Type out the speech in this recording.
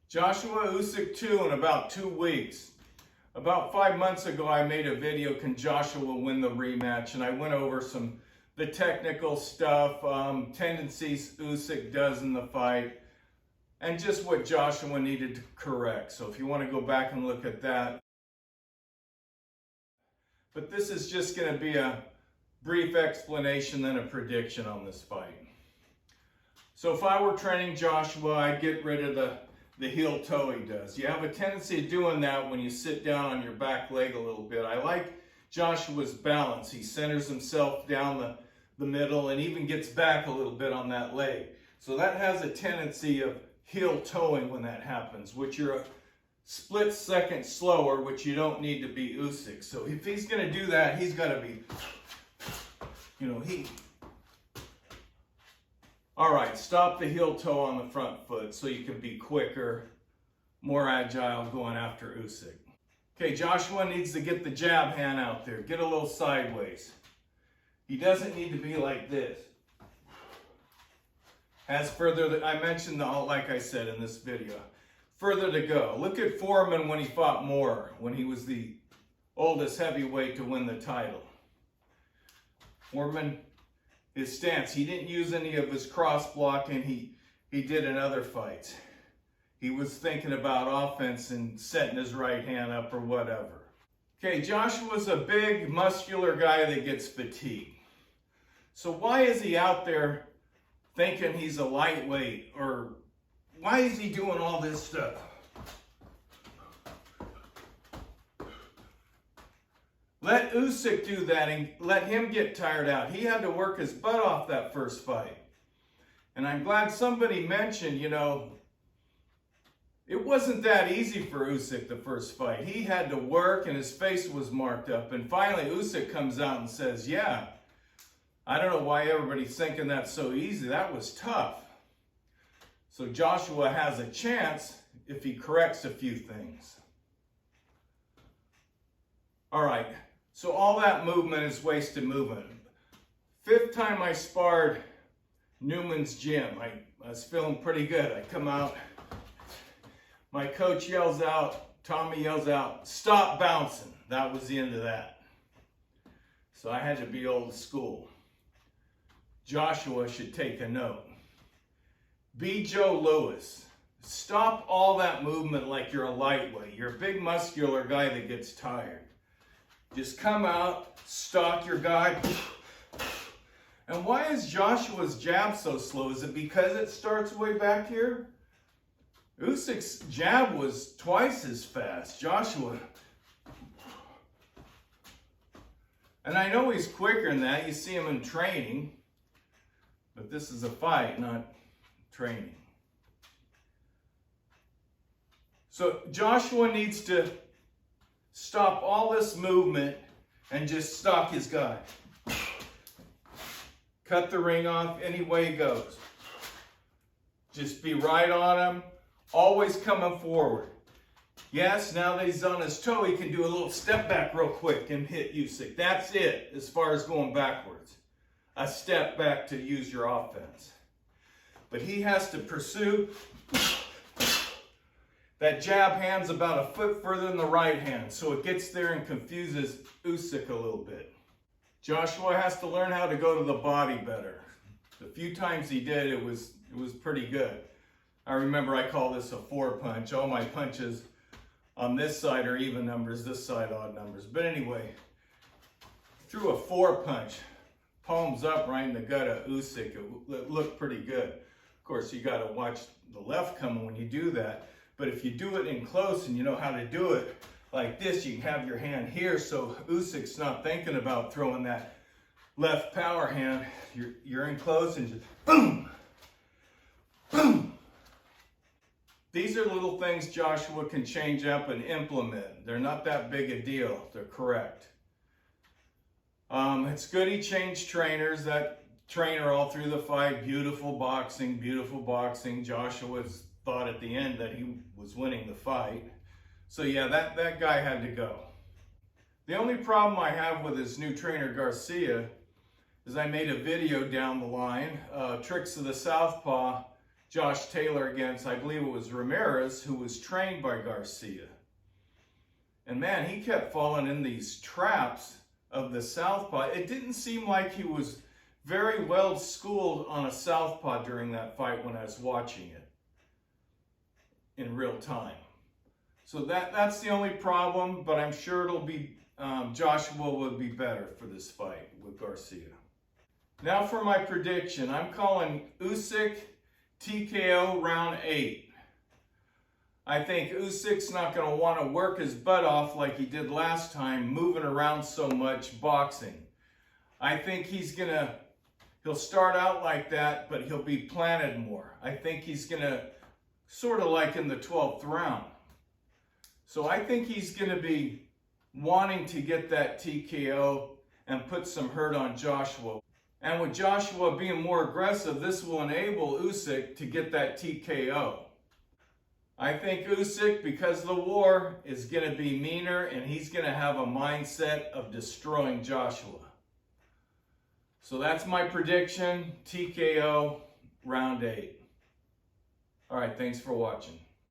Joshua Usyk 2 in about 2 weeks. About 5 months ago, I made a video, Can Joshua Win the Rematch? And I went over the technical stuff, tendencies Usyk does in the fight, and just what Joshua needed to correct. So if you want to go back and look at that. But this is just going to be a brief explanation and a prediction on this fight. So if I were training Joshua, I'd get rid of the heel toe he does. You have a tendency of doing that when you sit down on your back leg a little bit. I like Joshua's balance. He centers himself down the middle and even gets back a little bit on that leg. So that has a tendency of heel toeing when that happens, which you're a split second slower, which you don't need to be Usyk. So if he's going to do that, he's got to be, All right, stop the heel toe on the front foot so you can be quicker, more agile going after Usyk. Okay, Joshua needs to get the jab hand out there. Get a little sideways. He doesn't need to be like this. Has further, I mentioned, like I said in this video, further to go. Look at Foreman when he fought Moore, when he was the oldest heavyweight to win the title. Foreman, his stance, he didn't use any of his cross blocking he did in other fights. He was thinking about offense and setting his right hand up or whatever. Okay, Joshua's a big, muscular guy that gets fatigued. So why is he out there thinking he's a lightweight? Or why is he doing all this stuff? Let Usyk do that and let him get tired out. He had to work his butt off that first fight. And I'm glad somebody mentioned, it wasn't that easy for Usyk the first fight. He had to work and his face was marked up. And finally Usyk comes out and says, yeah, I don't know why everybody's thinking that's so easy. That was tough. So Joshua has a chance if he corrects a few things. All right. So all that movement is wasted movement. 5th time I sparred Newman's gym. I was feeling pretty good. I come out, my coach yells out, Tommy yells out, stop bouncing. That was the end of that. So I had to be old school. Joshua should take a note. Be Joe Louis. Stop all that movement like you're a lightweight. You're a big muscular guy that gets tired. Just come out, stalk your guy. And why is Joshua's jab so slow? Is it because it starts way back here? Usyk's jab was twice as fast. Joshua. And I know he's quicker than that. You see him in training. But this is a fight, not training. So Joshua needs to stop all this movement and just stalk his guy. Cut the ring off any way he goes. Just be right on him, always coming forward. Yes, now that he's on his toe, he can do a little step back real quick and hit Usyk. That's it as far as going backwards. A step back to use your offense. But he has to pursue. That jab hand's about a foot further than the right hand, so it gets there and confuses Usyk a little bit. Joshua has to learn how to go to the body better. The few times he did, it was pretty good. I remember I call this a 4-punch. All my punches on this side are even numbers, this side odd numbers. But anyway, threw a 4-punch, palms up right in the gut of Usyk. It looked pretty good. Of course, you got to watch the left coming when you do that. But if you do it in close and you know how to do it like this, you can have your hand here so Usyk's not thinking about throwing that left power hand. You're in close and just boom, boom. These are little things Joshua can change up and implement. They're not that big a deal. They're correct. It's good he changed trainers. That trainer all through the fight, beautiful boxing, beautiful boxing. Joshua's thought at the end that he was winning the fight. So yeah, that guy had to go. The only problem I have with his new trainer, Garcia, is I made a video down the line, Tricks of the Southpaw. Josh Taylor against, I believe it was Ramirez, who was trained by Garcia. And man, he kept falling in these traps of the southpaw. It didn't seem like he was very well schooled on a southpaw during that fight when I was watching it in real time. So that's the only problem, but I'm sure it'll be, Joshua will be better for this fight with Garcia. Now for my prediction, I'm calling Usyk TKO round 8. I think Usyk's not going to want to work his butt off like he did last time, moving around so much boxing. I think he'll start out like that, but he'll be planted more. I think he's going to, sort of like in the 12th round. So I think he's going to be wanting to get that TKO and put some hurt on Joshua. And with Joshua being more aggressive, this will enable Usyk to get that TKO. I think Usyk, because of the war, is going to be meaner and he's going to have a mindset of destroying Joshua. So that's my prediction, TKO round 8. All right, thanks for watching.